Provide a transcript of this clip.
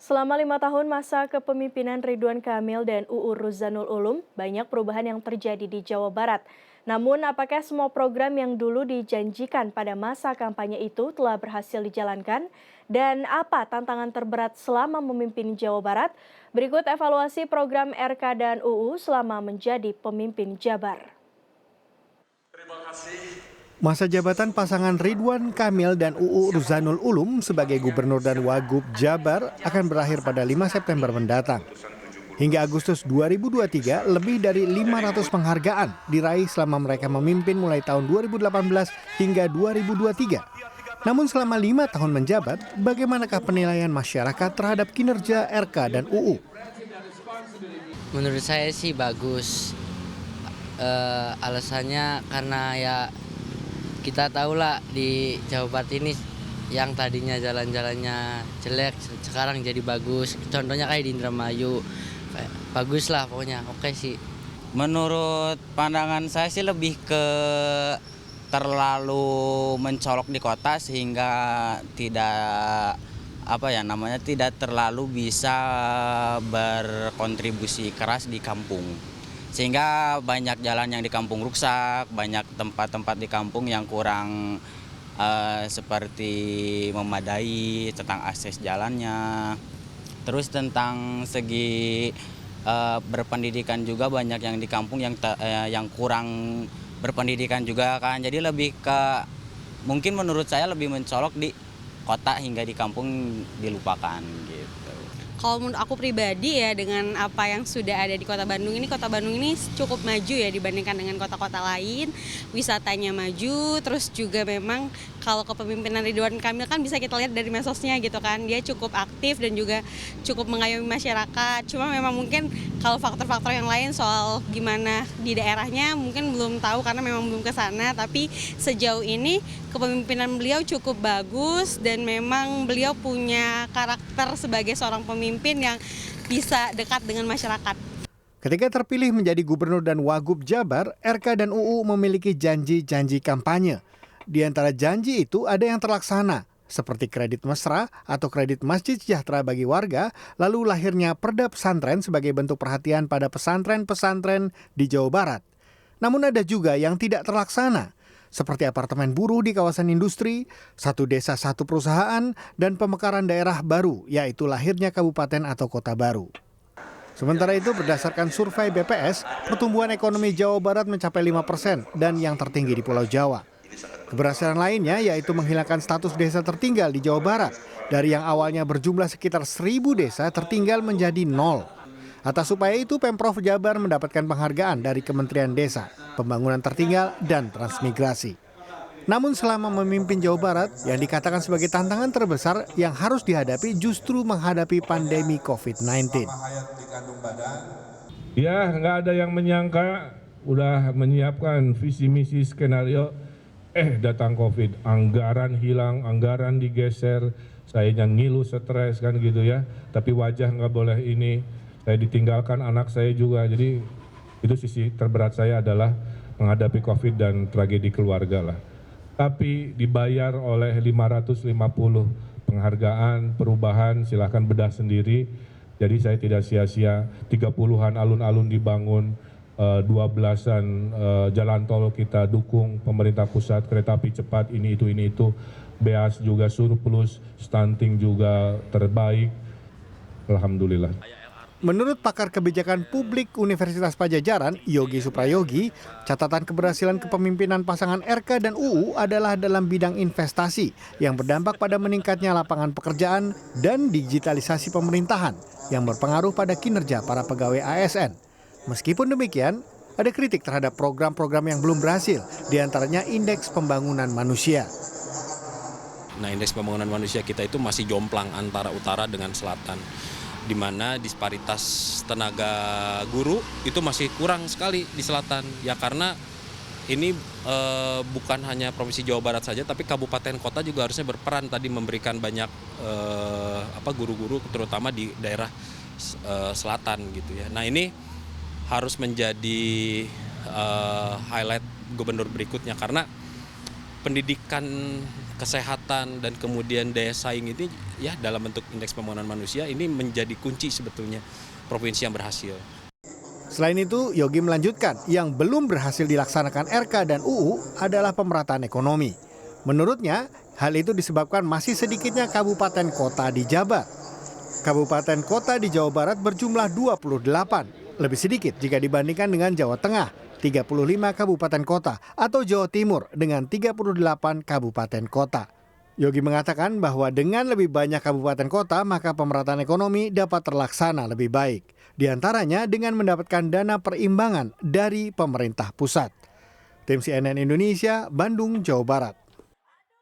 Selama 5 tahun masa kepemimpinan Ridwan Kamil dan UU Ruzanul Ulum, banyak perubahan yang terjadi di Jawa Barat. Namun, apakah semua program yang dulu dijanjikan pada masa kampanye itu telah berhasil dijalankan? Dan apa tantangan terberat selama memimpin Jawa Barat? Berikut evaluasi program RK dan UU selama menjadi pemimpin Jabar. Masa jabatan pasangan Ridwan Kamil dan UU Ruzanul Ulum sebagai Gubernur dan Wagub Jabar akan berakhir pada 5 September mendatang. Hingga Agustus 2023, lebih dari 500 penghargaan diraih selama mereka memimpin mulai tahun 2018 hingga 2023. Namun selama 5 tahun menjabat, bagaimanakah penilaian masyarakat terhadap kinerja RK dan UU? Menurut saya sih bagus. Alasannya karena ya kita tahu lah di Jawa Barat ini yang tadinya jalan-jalannya jelek sekarang jadi bagus. Contohnya kayak di Indramayu, kayak bagus lah pokoknya. Oke sih. Menurut pandangan saya sih lebih ke terlalu mencolok di kota sehingga tidak tidak terlalu bisa berkontribusi keras di kampung. Sehingga banyak jalan yang di kampung rusak, banyak tempat-tempat di kampung yang kurang seperti memadai tentang akses jalannya. Terus tentang segi berpendidikan juga banyak yang di kampung yang kurang berpendidikan juga kan. Jadi lebih ke mungkin menurut saya lebih mencolok di kota hingga di kampung dilupakan gitu. Kalau menurut aku pribadi ya dengan apa yang sudah ada di Kota Bandung ini cukup maju ya dibandingkan dengan kota-kota lain. Wisatanya maju, terus juga memang kalau kepemimpinan Ridwan Kamil kan bisa kita lihat dari medsosnya gitu kan. Dia cukup aktif dan juga cukup mengayomi masyarakat. Cuma memang mungkin kalau faktor-faktor yang lain soal gimana di daerahnya mungkin belum tahu karena memang belum ke sana. Tapi sejauh ini kepemimpinan beliau cukup bagus dan memang beliau punya karakter sebagai seorang pemimpin yang bisa dekat dengan masyarakat. Ketika terpilih menjadi Gubernur dan Wagub Jabar, RK dan UU memiliki janji-janji kampanye. Di antara janji itu ada yang terlaksana, seperti kredit mesra atau kredit masjid sejahtera bagi warga, lalu lahirnya Perda Pesantren sebagai bentuk perhatian pada pesantren-pesantren di Jawa Barat. Namun ada juga yang tidak terlaksana, seperti apartemen buruh di kawasan industri, satu desa satu perusahaan, dan pemekaran daerah baru, yaitu lahirnya kabupaten atau kota baru. Sementara itu, berdasarkan survei BPS, pertumbuhan ekonomi Jawa Barat mencapai 5% dan yang tertinggi di Pulau Jawa. Keberhasilan lainnya yaitu menghilangkan status desa tertinggal di Jawa Barat, dari yang awalnya berjumlah sekitar 1.000 desa tertinggal menjadi 0. Atas upaya itu, Pemprov Jabar mendapatkan penghargaan dari Kementerian Desa, Pembangunan Tertinggal, dan Transmigrasi. Namun selama memimpin Jawa Barat, yang dikatakan sebagai tantangan terbesar yang harus dihadapi justru menghadapi pandemi COVID-19. Ya, nggak ada yang menyangka, udah menyiapkan visi misi skenario, datang COVID, anggaran hilang, anggaran digeser, saya ngilu stres kan gitu ya, tapi wajah nggak boleh ini. Saya ditinggalkan anak saya juga, jadi itu sisi terberat saya adalah menghadapi COVID dan tragedi keluarga lah. Tapi dibayar oleh 550 penghargaan, perubahan, silahkan bedah sendiri. Jadi saya tidak sia-sia, 30-an alun-alun dibangun, 12-an jalan tol kita dukung, pemerintah pusat, kereta api cepat, ini itu. BEAS juga surplus, stunting juga terbaik, alhamdulillah. Menurut pakar kebijakan publik Universitas Padjadjaran, Yogi Suprayogi, catatan keberhasilan kepemimpinan pasangan RK dan UU adalah dalam bidang investasi yang berdampak pada meningkatnya lapangan pekerjaan dan digitalisasi pemerintahan yang berpengaruh pada kinerja para pegawai ASN. Meskipun demikian, ada kritik terhadap program-program yang belum berhasil, diantaranya Indeks Pembangunan Manusia. Nah, Indeks Pembangunan Manusia kita itu masih jomplang antara utara dengan selatan, di mana disparitas tenaga guru itu masih kurang sekali di selatan. Ya karena ini bukan hanya Provinsi Jawa Barat saja, tapi kabupaten kota juga harusnya berperan tadi memberikan banyak guru-guru terutama di daerah selatan gitu ya. Nah, ini harus menjadi highlight gubernur berikutnya karena pendidikan kesehatan dan kemudian daya saing ini ya dalam bentuk indeks pembangunan manusia ini menjadi kunci sebetulnya provinsi yang berhasil. Selain itu, Yogi melanjutkan yang belum berhasil dilaksanakan RK dan UU adalah pemerataan ekonomi. Menurutnya, hal itu disebabkan masih sedikitnya kabupaten kota di Jabar. Kabupaten kota di Jawa Barat berjumlah 28, lebih sedikit jika dibandingkan dengan Jawa Tengah, 35 kabupaten kota, atau Jawa Timur dengan 38 kabupaten kota. Yogi mengatakan bahwa dengan lebih banyak kabupaten kota, maka pemerataan ekonomi dapat terlaksana lebih baik. Di antaranya dengan mendapatkan dana perimbangan dari pemerintah pusat. Tim CNN Indonesia, Bandung, Jawa Barat.